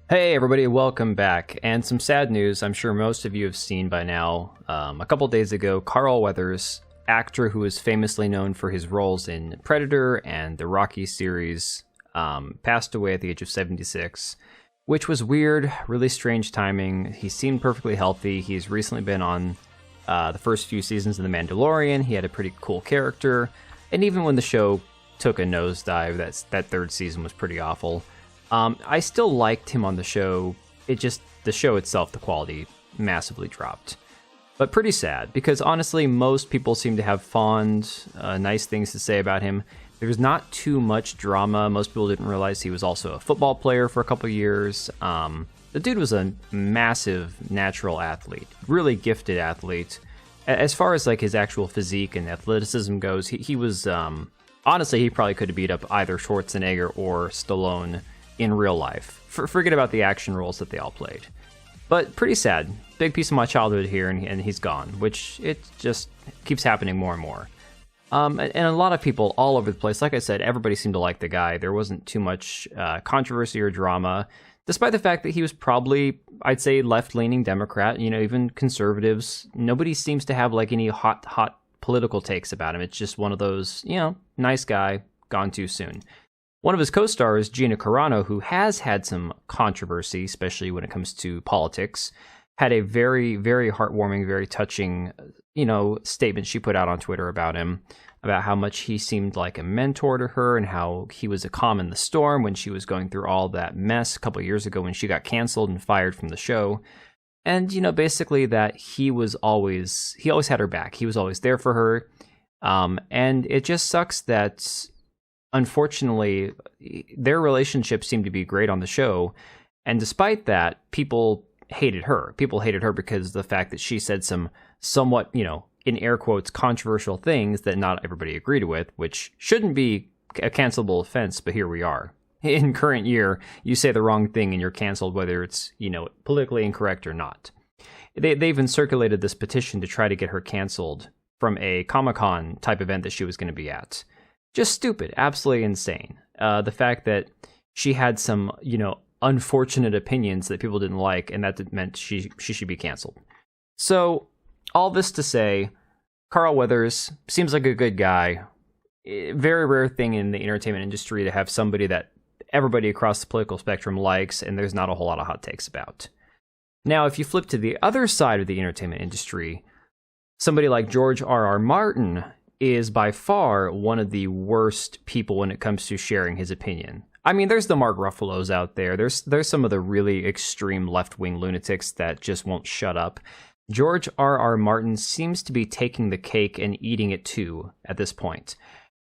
Hey everybody, welcome back. And some sad news I'm sure most of you have seen by now. A couple days ago, Carl Weathers, actor who is famously known for his roles in Predator and the Rocky series, passed away at the age of 76, which was weird, really strange timing. He seemed perfectly healthy. He's recently been on the first few seasons of The Mandalorian. He had a pretty cool character. And even when the show took a nosedive, that third season was pretty awful. I still liked him on the show. The show itself, the quality massively dropped. But pretty sad, because honestly, most people seem to have fond, nice things to say about him. There's not too much drama. Most people didn't realize he was also a football player for a couple years. The dude was a massive natural athlete, really gifted athlete. As far as like his actual physique and athleticism goes, he was, honestly, he probably could have beat up either Schwarzenegger or Stallone in real life. Forget about the action roles that they all played. But pretty sad. Big piece of my childhood here, and he's gone, which it just keeps happening more and more. And a lot of people all over the place, like I said, everybody seemed to like the guy. There wasn't too much controversy or drama, despite the fact that he was probably, I'd say, left-leaning Democrat. You know, even conservatives. Nobody seems to have like any hot political takes about him. It's just one of those, nice guy, gone too soon. One of his co-stars, Gina Carano, who has had some controversy, especially when it comes to politics, had a very, very heartwarming, very touching, statement she put out on Twitter about him, about how much he seemed like a mentor to her and how he was a calm in the storm when she was going through all that mess a couple of years ago when she got canceled and fired from the show. And, basically that he always had her back. He was always there for her. And it just sucks that, unfortunately, their relationship seemed to be great on the show, and despite that, people hated her. People hated her because of the fact that she said some somewhat, in air quotes, controversial things that not everybody agreed with, which shouldn't be a cancelable offense, but here we are. In current year, you say the wrong thing and you're canceled, whether it's, politically incorrect or not. They even circulated this petition to try to get her canceled from a Comic-Con type event that she was going to be at. Just stupid, absolutely insane. The fact that she had some, unfortunate opinions that people didn't like, and that meant she should be canceled. So, all this to say, Carl Weathers seems like a good guy. Very rare thing in the entertainment industry to have somebody that everybody across the political spectrum likes, and there's not a whole lot of hot takes about. Now, if you flip to the other side of the entertainment industry, somebody like George R.R. Martin is by far one of the worst people when it comes to sharing his opinion. I mean, there's the Mark Ruffalos out there. There's some of the really extreme left-wing lunatics that just won't shut up. George R.R. Martin seems to be taking the cake and eating it too at this point.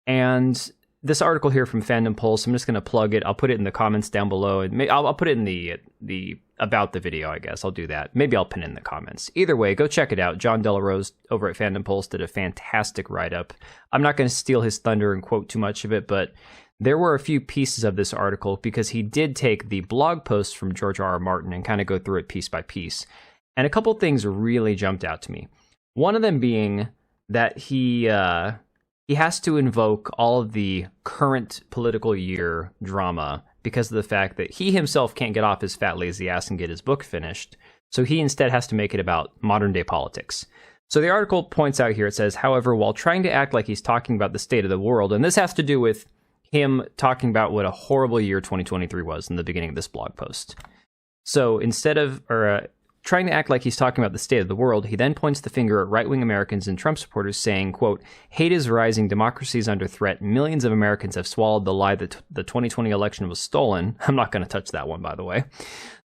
And this article here from Fandom Pulse, I'm just going to plug it. I'll put it in the comments down below. And I'll put it in the about the video, I guess. I'll do that. Maybe I'll pin it in the comments. Either way, go check it out. John Delarose over at Fandom Pulse did a fantastic write-up. I'm not going to steal his thunder and quote too much of it, but there were a few pieces of this article because he did take the blog post from George R.R. Martin and kind of go through it piece by piece. And a couple things really jumped out to me. One of them being that he has to invoke all of the current political year drama because of the fact that he himself can't get off his fat, lazy ass and get his book finished. So he instead has to make it about modern-day politics. So the article points out here, it says, however, while trying to act like he's talking about the state of the world, and this has to do with him talking about what a horrible year 2023 was in the beginning of this blog post. So instead of trying to act like he's talking about the state of the world, he then points the finger at right-wing Americans and Trump supporters saying, quote, hate is rising, democracy is under threat, millions of Americans have swallowed the lie that the 2020 election was stolen. I'm not going to touch that one, by the way.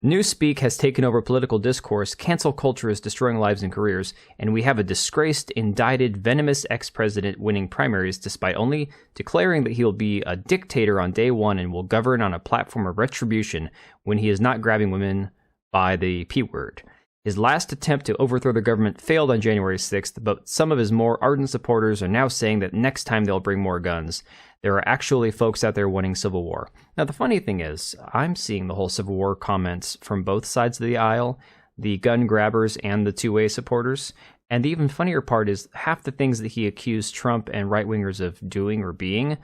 Newspeak has taken over political discourse, cancel culture is destroying lives and careers, and we have a disgraced, indicted, venomous ex-president winning primaries despite only declaring that he will be a dictator on day one and will govern on a platform of retribution when he is not grabbing women by the P word. His last attempt to overthrow the government failed on January 6th, but some of his more ardent supporters are now saying that next time they'll bring more guns. There are actually folks out there wanting civil war. Now, the funny thing is, I'm seeing the whole civil war comments from both sides of the aisle, the gun grabbers and the two-way supporters. And the even funnier part is half the things that he accused Trump and right-wingers of doing or being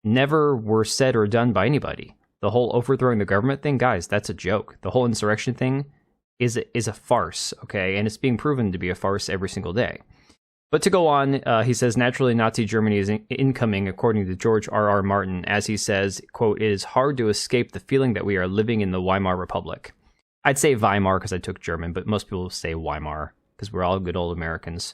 never were said or done by anybody. The whole overthrowing the government thing, guys, that's a joke. The whole insurrection thing is a farce, okay? And it's being proven to be a farce every single day. But to go on, he says, naturally, Nazi Germany is incoming, according to George R.R. Martin, as he says, quote, "It is hard to escape the feeling that we are living in the Weimar Republic." I'd say Weimar because I took German, but most people say Weimar because we're all good old Americans.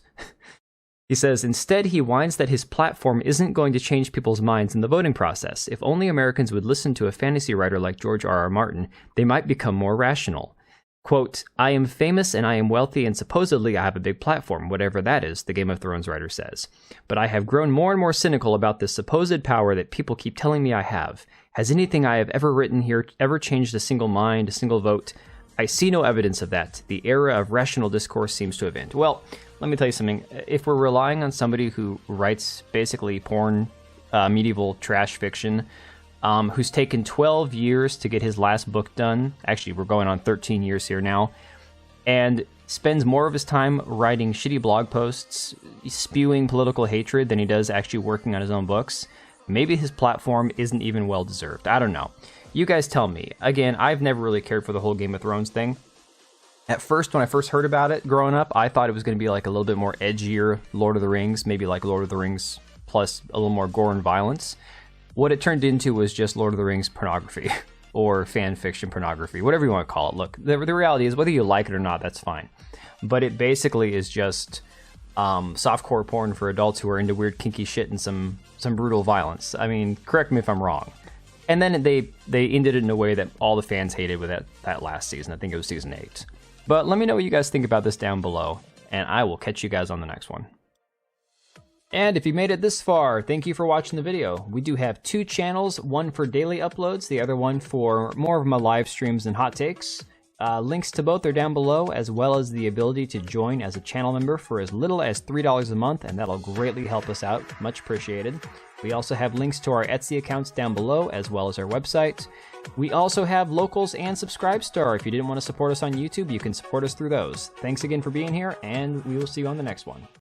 He says, instead, he whines that his platform isn't going to change people's minds in the voting process. If only Americans would listen to a fantasy writer like George R.R. Martin, they might become more rational. Quote, "I am famous and I am wealthy and supposedly I have a big platform, whatever that is," the Game of Thrones writer says. "But I have grown more and more cynical about this supposed power that people keep telling me I have. Has anything I have ever written here ever changed a single mind, a single vote? I see no evidence of that. The era of rational discourse seems to have ended." Well, let me tell you something. If we're relying on somebody who writes basically porn, medieval trash fiction, who's taken 12 years to get his last book done. Actually, we're going on 13 years here now. And spends more of his time writing shitty blog posts, spewing political hatred than he does actually working on his own books. Maybe his platform isn't even well-deserved. I don't know. You guys tell me. Again, I've never really cared for the whole Game of Thrones thing. At first, when I first heard about it growing up, I thought it was going to be like a little bit more edgier Lord of the Rings, maybe like Lord of the Rings plus a little more gore and violence. What it turned into was just Lord of the Rings pornography, or fan fiction pornography, whatever you want to call it. Look, the reality is, whether you like it or not, that's fine. But it basically is just softcore porn for adults who are into weird kinky shit and some brutal violence. I mean, correct me if I'm wrong. And then they ended it in a way that all the fans hated with that last season. I think it was season 8. But let me know what you guys think about this down below, and I will catch you guys on the next one. And if you made it this far, thank you for watching the video. We do have 2 channels, one for daily uploads, the other one for more of my live streams and hot takes. Links to both are down below, as well as the ability to join as a channel member for as little as $3 a month, and that'll greatly help us out. Much appreciated. We also have links to our Etsy accounts down below, as well as our website. We also have Locals and Subscribestar. If you didn't want to support us on YouTube, you can support us through those. Thanks again for being here, and we will see you on the next one.